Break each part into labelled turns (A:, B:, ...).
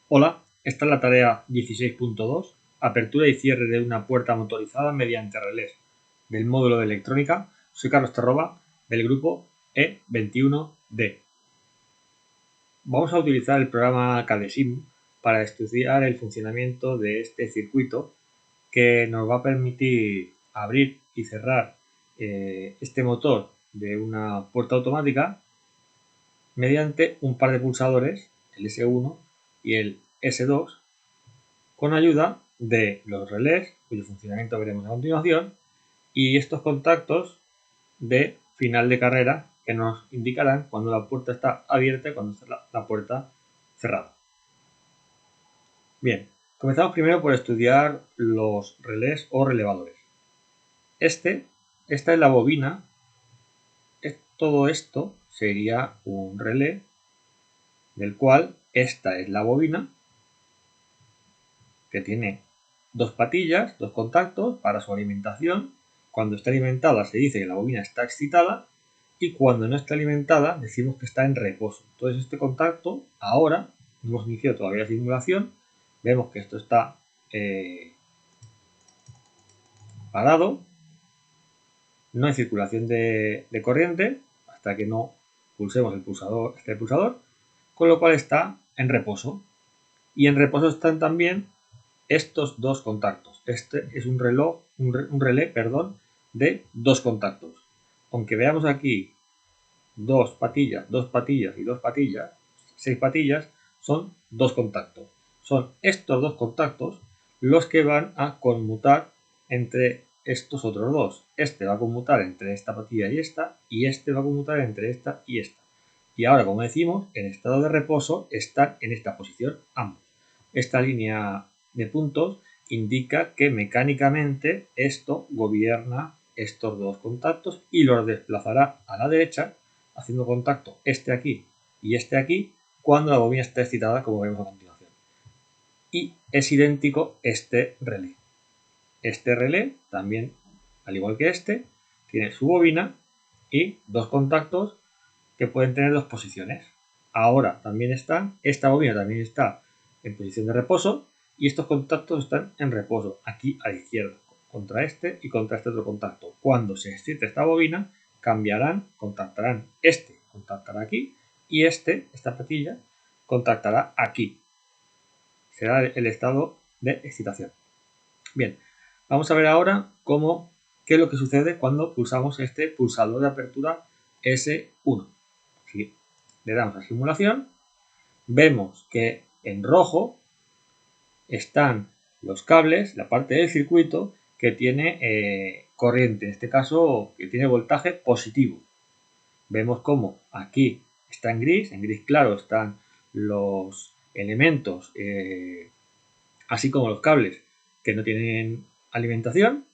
A: Hola, esta es la tarea 16.2, apertura y cierre de una puerta motorizada mediante relés del módulo de electrónica. Soy Carlos Terroba del grupo E21D. Vamos a utilizar el programa CADESIM para estudiar el funcionamiento de este circuito que nos va a permitir abrir y cerrar este motor de una puerta automática mediante un par de pulsadores, el S1 y el S2, con ayuda de los relés, cuyo funcionamiento veremos a continuación, y estos contactos de final de carrera que nos indicarán cuando la puerta está abierta y cuando está la puerta cerrada. Bien, comenzamos primero por estudiar los relés o relevadores. Esta es la bobina. Todo esto sería un relé del cual esta es la bobina, que tiene dos patillas, dos contactos para su alimentación. Cuando está alimentada se dice que la bobina está excitada y cuando no está alimentada decimos que está en reposo. Entonces este contacto ahora, no hemos iniciado todavía la simulación, vemos que esto está parado, no hay circulación de corriente hasta que no pulsemos este pulsador, con lo cual está en reposo. Y en reposo están también estos dos contactos. Este es un relé de dos contactos. Aunque veamos aquí dos patillas y dos patillas, 6 patillas, son dos contactos. Son estos dos contactos los que van a conmutar entre estos otros dos. Este va a conmutar entre esta patilla y este va a conmutar entre esta y esta. Y ahora, como decimos, en estado de reposo están en esta posición ambos. Esta línea de puntos indica que mecánicamente esto gobierna estos dos contactos y los desplazará a la derecha, haciendo contacto este aquí y este aquí cuando la bobina está excitada, como vemos a continuación. Y es idéntico este relé. Este relé también, al igual que este, tiene su bobina y dos contactos que pueden tener dos posiciones. Ahora también esta bobina también está en posición de reposo y estos contactos están en reposo, aquí a la izquierda, contra este y contra este otro contacto. Cuando se excite esta bobina, contactarán este, contactará aquí, y esta patilla, contactará aquí. Será el estado de excitación. Bien, vamos a ver ahora qué es lo que sucede cuando pulsamos este pulsador de apertura S1. Si le damos a simulación, vemos que en rojo están los cables, la parte del circuito que tiene corriente, en este caso que tiene voltaje positivo. Vemos como aquí está en gris claro están los elementos, así como los cables que no tienen alimentación,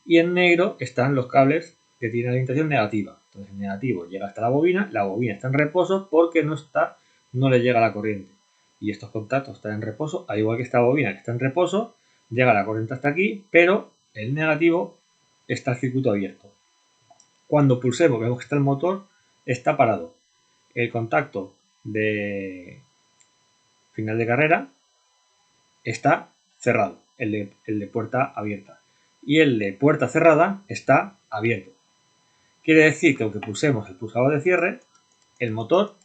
A: y en negro están los cables que tienen alimentación negativa. Entonces el negativo llega hasta la bobina está en reposo porque no le llega la corriente. Y estos contactos están en reposo, al igual que esta bobina que está en reposo, llega la corriente hasta aquí, pero el negativo está el circuito abierto. Cuando pulsemos vemos que el motor está parado. El contacto de final de carrera está cerrado, el de puerta abierta. Y el de puerta cerrada está abierto. Quiere decir que aunque pulsemos el pulsador de cierre, el motor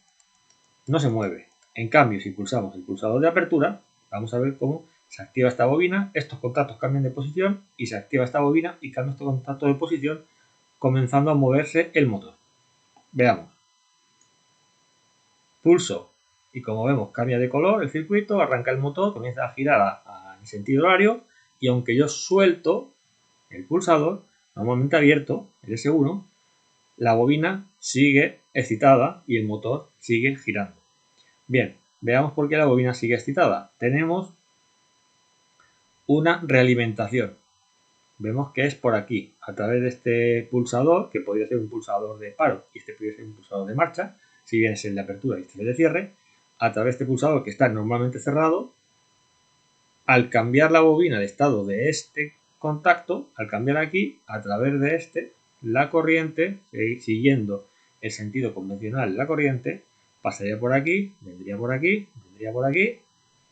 A: no se mueve. En cambio, si pulsamos el pulsador de apertura, vamos a ver cómo se activa esta bobina, estos contactos cambian de posición y se activa esta bobina y cambia estos contactos de posición, comenzando a moverse el motor. Veamos. Pulso y como vemos cambia de color el circuito, arranca el motor, comienza a girar en sentido horario y aunque yo suelto el pulsador, normalmente abierto, el S1, la bobina sigue excitada y el motor sigue girando. Bien, veamos por qué la bobina sigue excitada. Tenemos una realimentación. Vemos que es por aquí, a través de este pulsador, que podría ser un pulsador de paro y este podría ser un pulsador de marcha, si bien es el de apertura y este es el de cierre, a través de este pulsador que está normalmente cerrado, al cambiar la bobina de estado de este contacto, al cambiar aquí, a través de la corriente, siguiendo el sentido convencional de la corriente, pasaría por aquí, vendría por aquí, vendría por aquí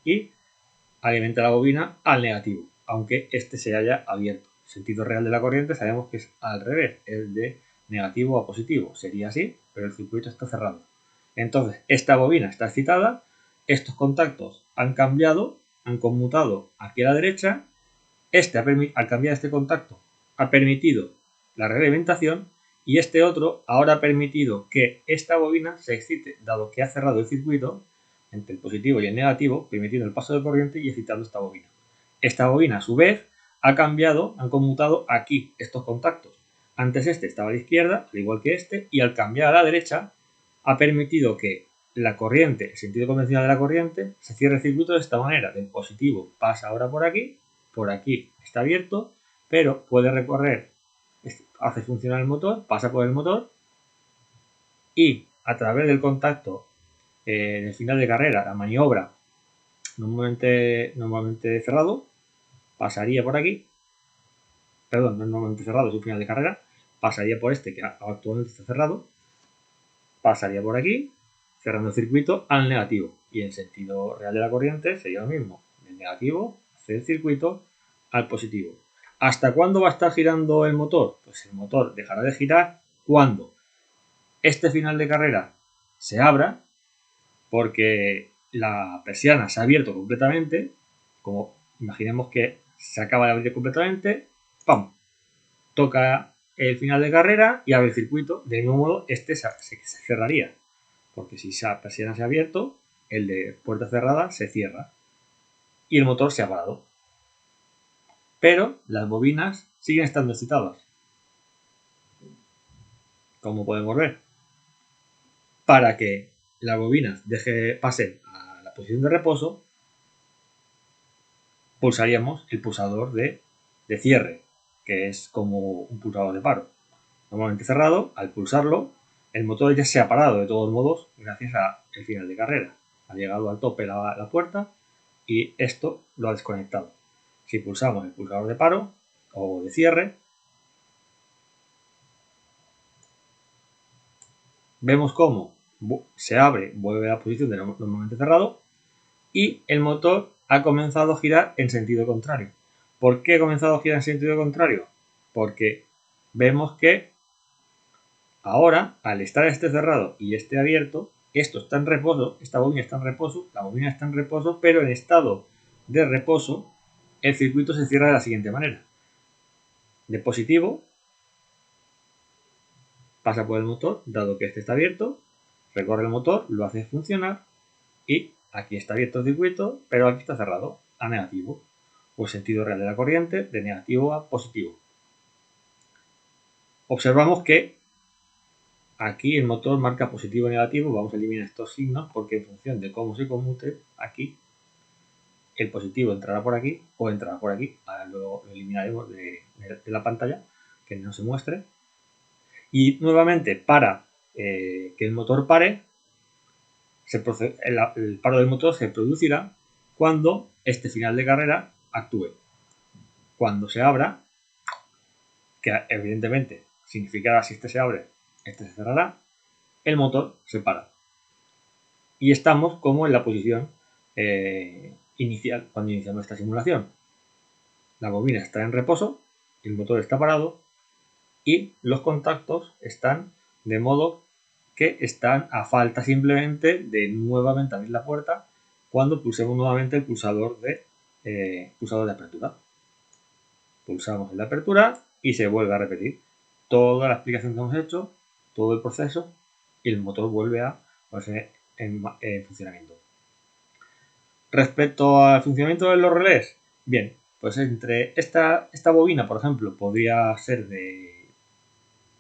A: y alimenta la bobina al negativo, aunque este se haya abierto. El sentido real de la corriente sabemos que es al revés, es de negativo a positivo. Sería así, pero el circuito está cerrado. Entonces, esta bobina está excitada, estos contactos han cambiado, han conmutado aquí a la derecha. Al cambiar este contacto, ha permitido la realimentación y este otro ahora ha permitido que esta bobina se excite, dado que ha cerrado el circuito entre el positivo y el negativo, permitiendo el paso de corriente y excitando esta bobina. Esta bobina, a su vez, han conmutado aquí estos contactos. Antes este estaba a la izquierda, al igual que este, y al cambiar a la derecha, ha permitido que la corriente, el sentido convencional de la corriente, se cierre el circuito de esta manera. Del positivo pasa ahora por aquí está abierto, pero puede recorrer, hace funcionar el motor, pasa por el motor y a través del contacto en el final de carrera, la maniobra normalmente cerrado, pasaría por aquí, perdón, no es normalmente cerrado, es un final de carrera, pasaría por este que actualmente está cerrado, pasaría por aquí, cerrando el circuito al negativo. Y en sentido real de la corriente sería lo mismo, el negativo hace el circuito al positivo. ¿Hasta cuándo va a estar girando el motor? Pues el motor dejará de girar cuando este final de carrera se abra, porque la persiana se ha abierto completamente, como imaginemos que se acaba de abrir completamente, ¡pam! Toca el final de carrera y abre el circuito. De mismo modo, este se cerraría, porque si esa persiana se ha abierto, el de puerta cerrada se cierra y el motor se ha parado. Pero las bobinas siguen estando excitadas, como podemos ver. Para que las bobinas pasen a la posición de reposo, pulsaríamos el pulsador de cierre, que es como un pulsador de paro. Normalmente cerrado, al pulsarlo, el motor ya se ha parado de todos modos gracias al final de carrera. Ha llegado al tope la puerta y esto lo ha desconectado. Si pulsamos el pulsador de paro o de cierre, vemos cómo se abre, vuelve a la posición de normalmente cerrado y el motor ha comenzado a girar en sentido contrario. ¿Por qué ha comenzado a girar en sentido contrario? Porque vemos que ahora, al estar este cerrado y este abierto, esto está en reposo, esta bobina está en reposo, la bobina está en reposo, pero en estado de reposo, el circuito se cierra de la siguiente manera. De positivo, pasa por el motor, dado que este está abierto, recorre el motor, lo hace funcionar y aquí está abierto el circuito, pero aquí está cerrado, a negativo. O sentido real de la corriente, de negativo a positivo. Observamos que aquí el motor marca positivo y negativo. Vamos a eliminar estos signos porque en función de cómo se conmute, aquí el positivo entrará por aquí o entrará por aquí. Ahora lo eliminaremos de la pantalla, que no se muestre. Y nuevamente, para que el motor pare, el paro del motor se producirá cuando este final de carrera actúe. Cuando se abra, que evidentemente significará si este se abre, este se cerrará, el motor se para. Y estamos como en la posición inicial cuando iniciamos esta simulación. La bobina está en reposo, el motor está parado y los contactos están de modo que están a falta simplemente de nuevamente abrir la puerta cuando pulsemos nuevamente el pulsador de apertura. Pulsamos en la apertura y se vuelve a repetir toda la explicación que hemos hecho, todo el proceso, y el motor vuelve a ponerse en funcionamiento. Respecto al funcionamiento de los relés, bien, pues entre esta bobina, por ejemplo, podría ser de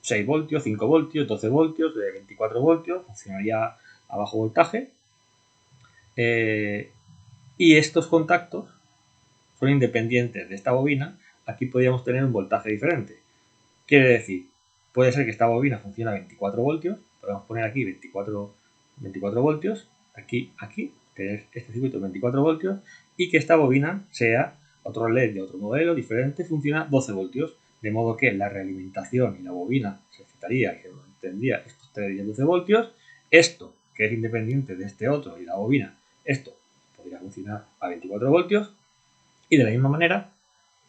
A: 6 voltios, 5 voltios, 12 voltios, de 24 voltios, funcionaría a bajo voltaje. Y estos contactos son independientes de esta bobina. Aquí podríamos tener un voltaje diferente. Quiere decir, puede ser que esta bobina funcione a 24 voltios, podemos poner aquí 24 voltios, aquí, tener este circuito de 24 voltios, y que esta bobina sea otro LED de otro modelo diferente, funciona a 12 voltios, de modo que la realimentación y la bobina se excitaría y se tendría estos 3 y 12 voltios, esto, que es independiente de este otro y la bobina, esto podría funcionar a 24 voltios. Y de la misma manera,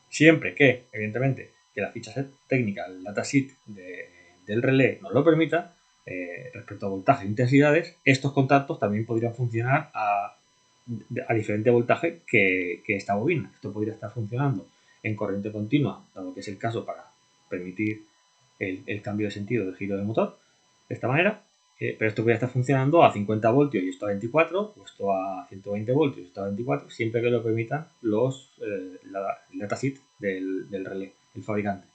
A: siempre que, evidentemente, que la ficha técnica, el datasheet del relé nos lo permita, respecto a voltaje e intensidades, estos contactos también podrían funcionar a diferente voltaje que esta bobina. Esto podría estar funcionando en corriente continua, dado que es el caso para permitir el cambio de sentido del giro del motor, de esta manera. Pero esto podría estar funcionando a 50 voltios y esto a 24, o esto a 120 voltios y esto a 24, siempre que lo permitan el datasheet del relé, el fabricante.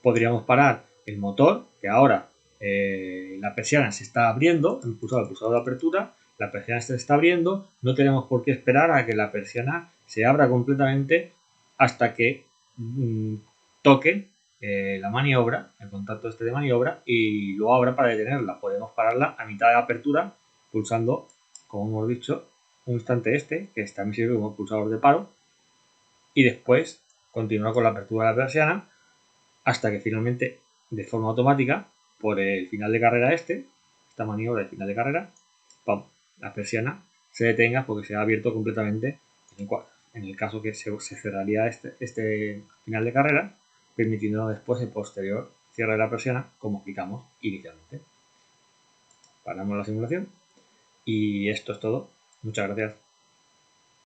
A: Podríamos parar el motor, que ahora la persiana se está abriendo, hemos pulsado el pulsador de apertura, la persiana se está abriendo, no tenemos por qué esperar a que la persiana se abra completamente hasta que toque la maniobra, el contacto este de maniobra, y lo abra para detenerla. Podemos pararla a mitad de apertura pulsando, como hemos dicho, un instante este, que también sirve como pulsador de paro, y después continuar con la apertura de la persiana hasta que finalmente, de forma automática, por el final de carrera esta maniobra de final de carrera, ¡pum!, la persiana se detenga porque se ha abierto completamente en el caso que se cerraría este final de carrera, permitiendo después el posterior cierre de la persiana como explicamos inicialmente. Paramos la simulación y esto es todo. Muchas gracias.